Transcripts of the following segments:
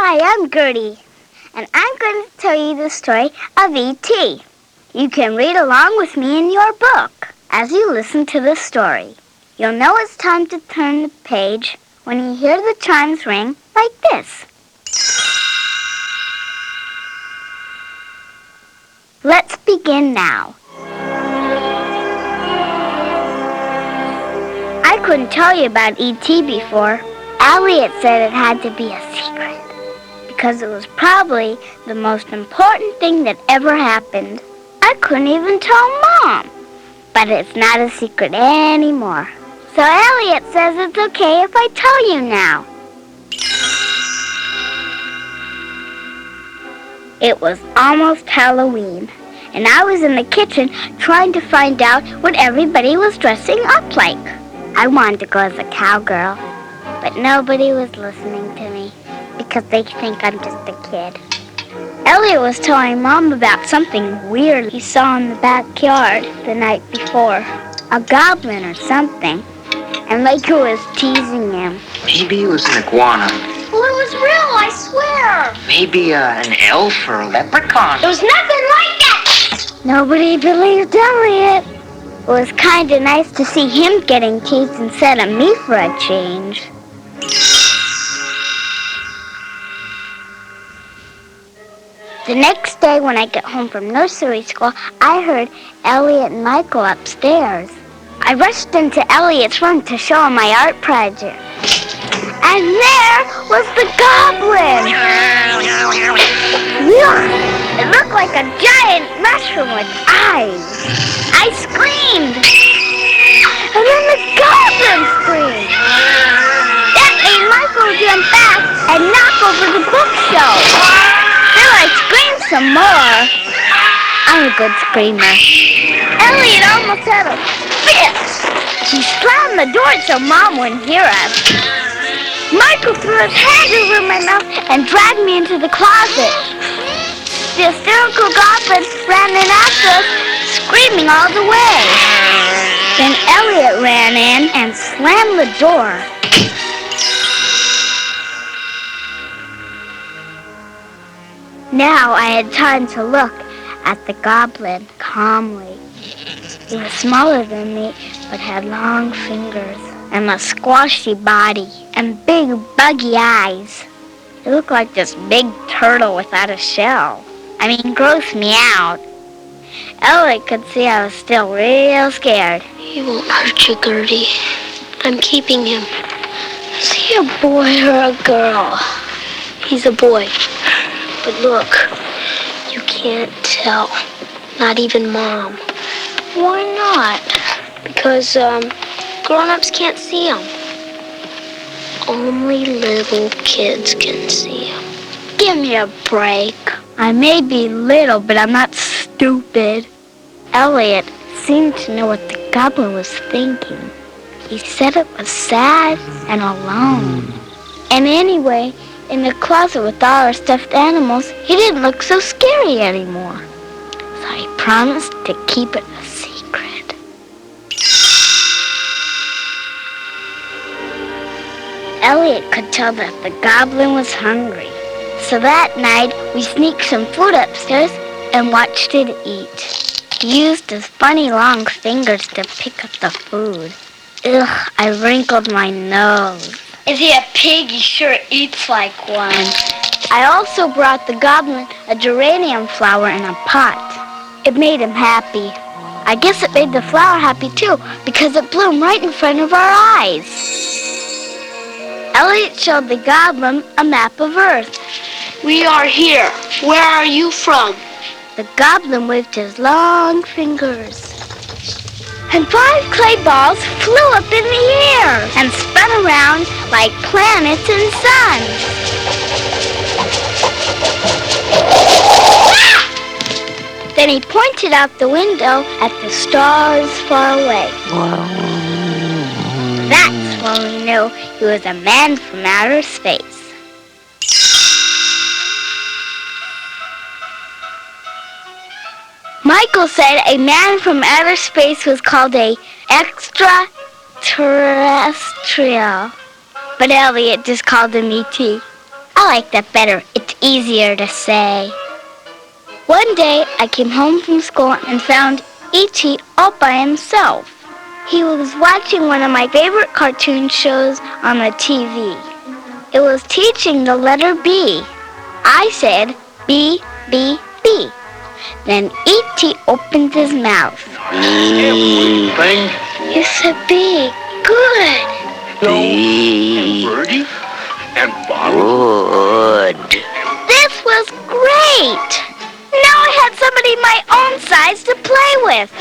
Hi, I'm Gertie, and I'm going to tell you the story of E.T. You can read along with me in your book as you listen to the story. You'll know it's time to turn the page when you hear the chimes ring like this. Let's begin now. I couldn't tell you about E.T. before. Elliot said it had to be a secret because it was probably the most important thing that ever happened. I couldn't even tell Mom, but it's not a secret anymore. So Elliot says it's okay if I tell you now. It was almost Halloween, and I was in the kitchen trying to find out what everybody was dressing up like. I wanted to go as a cowgirl, but nobody was listening to me because they think I'm just a kid. Elliot was telling Mom about something weird he saw in the backyard the night before. A goblin or something. And Laker was teasing him. Maybe it was an iguana. Well, it was real, I swear. Maybe an elf or a leprechaun. There was nothing like that. Nobody believed Elliot. It was kind of nice to see him getting teased instead of me for a change. The next day when I got home from nursery school, I heard Elliot and Michael upstairs. I rushed into Elliot's room to show him my art project. And there was the goblin! It looked like a giant mushroom with eyes. I screamed! And then the goblin screamed! That made Michael jump back and knock over the bookshelf. Then I screamed some more. I'm a good screamer. Elliot almost had a fit. He slammed the door so Mom wouldn't hear us. Michael threw his hand over my mouth and dragged me into the closet. The hysterical goblin ran in after us, screaming all the way. Then Elliot ran in and slammed the door. Now I had time to look at the goblin calmly. He was smaller than me, but had long fingers and a squashy body and big buggy eyes. It looked like this big turtle without a shell. Grossed me out. Elliot could see I was still real scared. He won't hurt you, Gertie. I'm keeping him. Is he a boy or a girl? He's a boy. But look, you can't tell. Not even Mom. Why not? Because, grown-ups can't see him. Only little kids can see him. Give me a break. I may be little, but I'm not stupid. Elliot seemed to know what the goblin was thinking. He said it was sad and alone. And anyway, in the closet with all our stuffed animals, he didn't look so scary anymore. So I promised to keep it a secret. Elliot could tell that the goblin was hungry. So that night, we sneaked some food upstairs and watched it eat. He used his funny long fingers to pick up the food. Ugh, I wrinkled my nose. Is he a pig? He sure eats like one. I also brought the goblin a geranium flower in a pot. It made him happy. I guess it made the flower happy too, because it bloomed right in front of our eyes. Elliot showed the goblin a map of Earth. We are here. Where are you from? The goblin waved his long fingers. And 5 clay balls flew up in the air and spun around like planets and suns. Ah! Then he pointed out the window at the stars far away. That's when we knew he was a man from outer space. Michael said a man from outer space was called a extraterrestrial, but Elliot just called him E.T. I like that better. It's easier to say. One day, I came home from school and found E.T. all by himself. He was watching one of my favorite cartoon shows on the TV. It was teaching the letter B. I said, B, B, B. Then E.T. opened his mouth. Thing. You said B. Good. And Bertie. And Bob. Good. This was great! Now I had somebody my own size to play with.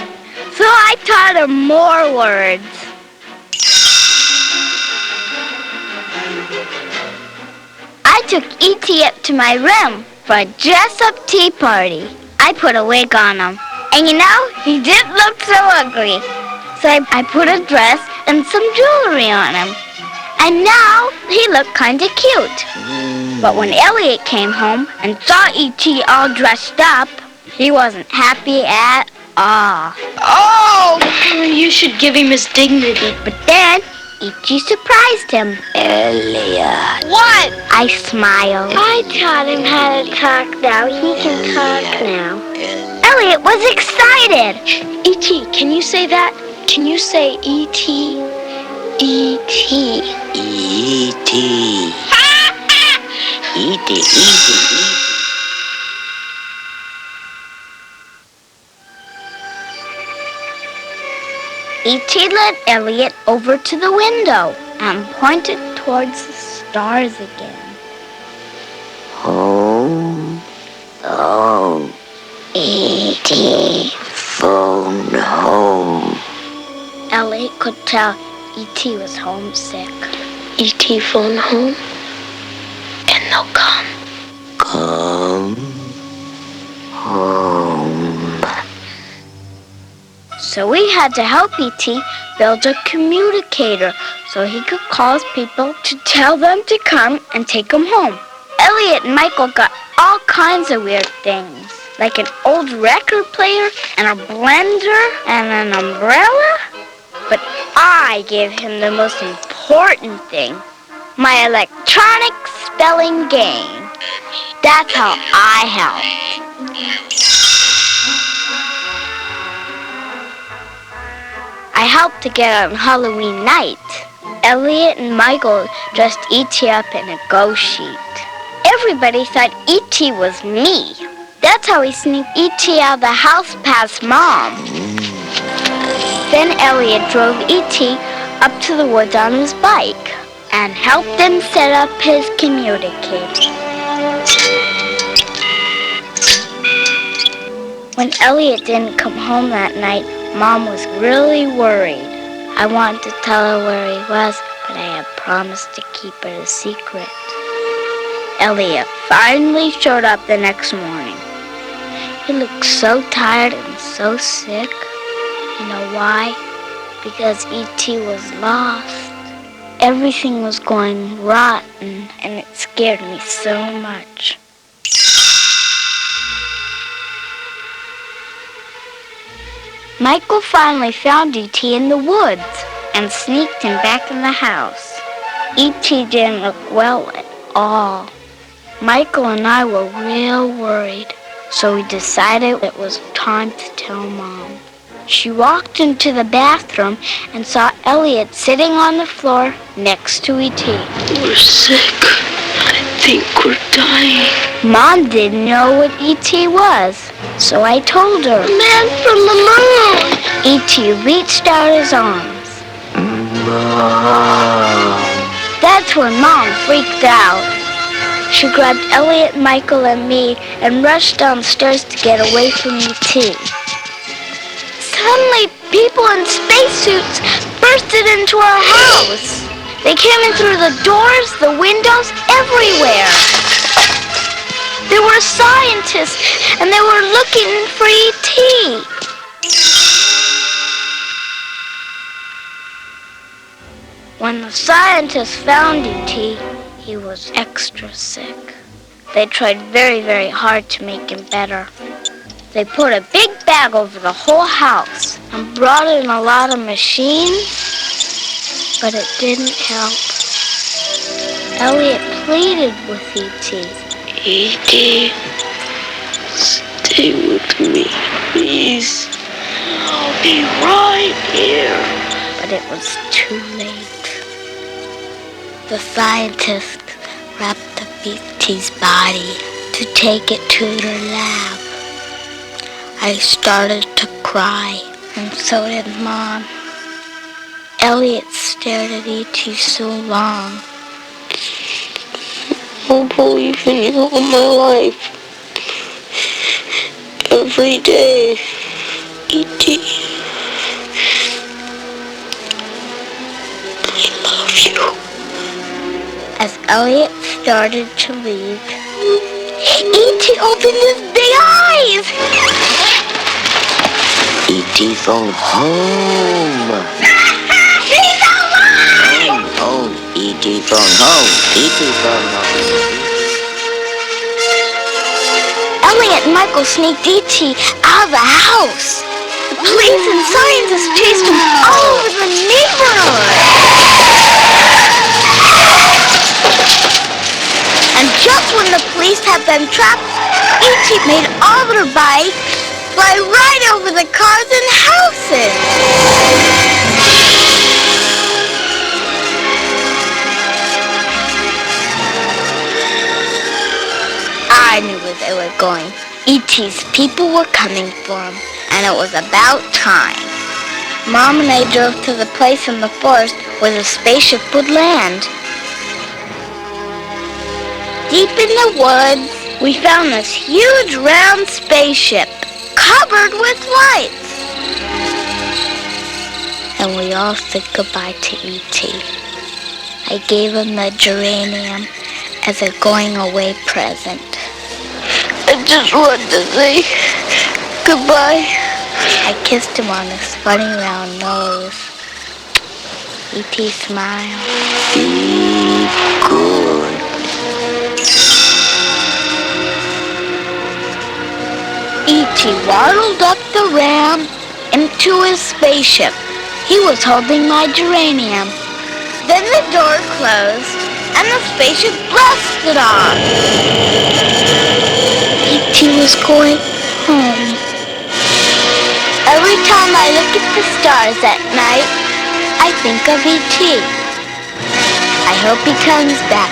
So I taught him more words. I took E.T. up to my room for a dress-up tea party. I put a wig on him. And you know, he didn't look so ugly. So I put a dress and some jewelry on him. And now he looked kind of cute. But when Elliot came home and saw E.T. all dressed up, he wasn't happy at all. Oh! You should give him his dignity. But then E.T. surprised him. Elliot. What? I smiled. I taught him how to talk now. He can talk now. Elliot was excited. E.T., can you say that? Can you say E.T.? E.T. E.T. E.T. E.T. led Elliot over to the window and pointed towards the stars again. Home. Home. E.T. Phone home. Elliot could tell E.T. was homesick. E.T. phone home, and they'll come. Come home. So we had to help E.T. build a communicator so he could call people to tell them to come and take him home. Elliot and Michael got all kinds of weird things, like an old record player and a blender and an umbrella. But I gave him the most important thing, my electronic spelling game. That's how I helped. I helped to get on Halloween night. Elliot and Michael dressed E.T. up in a ghost sheet. Everybody thought E.T. was me. That's how we sneaked E.T. out of the house past Mom. Then Elliot drove E.T. up to the woods on his bike and helped him set up his communicator. When Elliot didn't come home that night, Mom was really worried. I wanted to tell her where he was, but I had promised to keep it a secret. Elliot finally showed up the next morning. He looked so tired and so sick. You know why? Because E.T. was lost. Everything was going rotten, and it scared me so much. Michael finally found E.T. in the woods and sneaked him back in the house. E.T. didn't look well at all. Michael and I were real worried, so we decided it was time to tell Mom. She walked into the bathroom and saw Elliot sitting on the floor next to E.T. We're sick. I think we're dying. Mom didn't know what E.T. was, so I told her. Man from the moon! E.T. reached out his arms. Mom. That's when Mom freaked out. She grabbed Elliot, Michael, and me and rushed downstairs to get away from E.T. Suddenly, people in spacesuits bursted into our house. They came in through the doors, the windows, everywhere. There were scientists, and they were looking for E.T. When the scientists found E.T., he was extra sick. They tried very, very hard to make him better. They put a big bag over the whole house and brought in a lot of machines, but it didn't help. Elliot pleaded with E.T. E.T., stay with me, please. I'll be right here. But it was too late. The scientist wrapped up E.T.'s body to take it to their lab. I started to cry, and so did Mom. Elliot stared at E.T. so long. I believe in you all my life. Every day, E.T. I love you. As Elliot started to leave, E.T. opened his big eyes! E.T. phone home. He's alive! Home. E.T. phone home. E.T. phone home. Elliot and Michael sneaked E.T. out of the house. The police and scientists chased him all over the neighborhood. And just when the police had them trapped, E.T. made all their bikes fly right over the cars and houses. I knew where they were going. E.T.'s people were coming for him, and it was about time. Mom and I drove to the place in the forest where the spaceship would land. Deep in the woods, we found this huge round spaceship covered with lights. And we all said goodbye to E.T. I gave him the geranium as a going-away present. I just wanted to say goodbye. I kissed him on his funny round nose. E.T. smiled. Be good. E.T. waddled up the ramp into his spaceship. He was holding my geranium. Then the door closed and the spaceship blasted off. E.T. was going home. Every time I look at the stars at night, I think of E.T. I hope he comes back